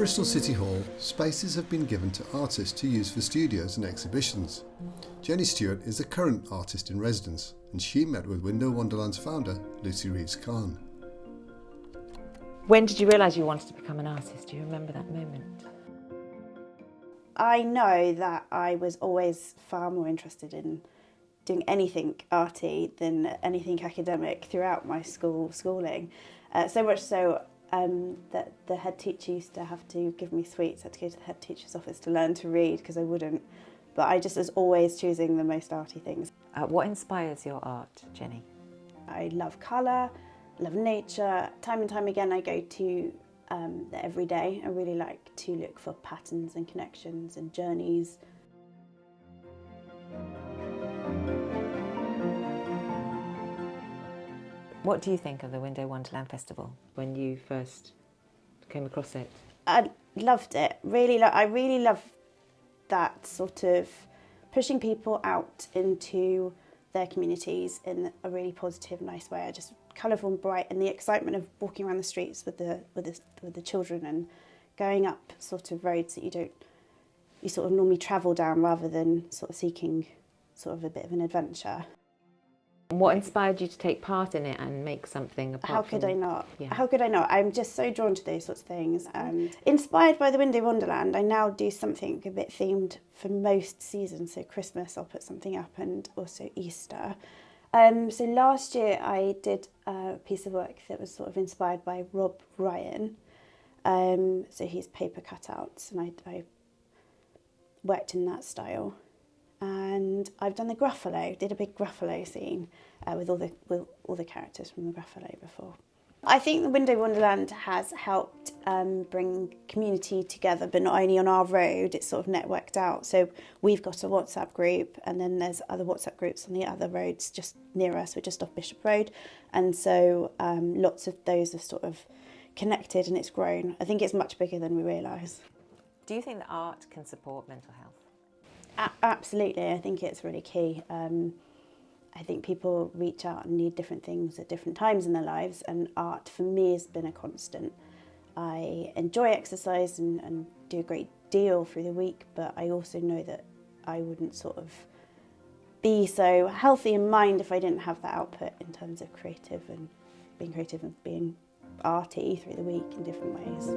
Bristol City Hall, spaces have been given to artists to use for studios and exhibitions. Jenni Stuart is the current artist in residence, and she met with Window Wanderland's founder, Reeve Khan. When did you realise you wanted to become an artist? Do you remember that moment? I know that I was always far more interested in doing anything arty than anything academic throughout my schooling. So much so that the head teacher used to have to give me sweets. I had to go to the head teacher's office to learn to read because I wouldn't. But I just was always choosing the most arty things. What inspires your art, Jenni? I love colour, love nature. Time and time again I go to the everyday. I really like to look for patterns and connections and journeys. What do you think of the Window Wanderland Festival when you first came across it? I loved it. I really love that sort of pushing people out into their communities in a really positive, nice way. Just colourful and bright, and the excitement of walking around the streets with the children and going up sort of roads that you sort of normally travel down rather than sort of seeking sort of a bit of an adventure. What inspired you to take part in it and make something apart How could from... I not? Yeah. How could I not? I'm just so drawn to those sorts of things. And inspired by the Window Wanderland, I now do something a bit themed for most seasons. So Christmas, I'll put something up, and also Easter. So last year I did a piece of work that was sort of inspired by Rob Ryan. So he's paper cutouts, and I worked in that style. And I've done the Gruffalo, did a big Gruffalo scene with all the characters from the Gruffalo before. I think the Window Wanderland has helped bring community together, but not only on our road, it's sort of networked out. So we've got a WhatsApp group, and then there's other WhatsApp groups on the other roads just near us. We're just off Bishop Road. And so lots of those have sort of connected, and it's grown. I think it's much bigger than we realise. Do you think that art can support mental health? Absolutely, I think it's really key. I think people reach out and need different things at different times in their lives, and art for me has been a constant. I enjoy exercise and do a great deal through the week, but I also know that I wouldn't sort of be so healthy in mind if I didn't have that output in terms of being creative and being arty through the week in different ways.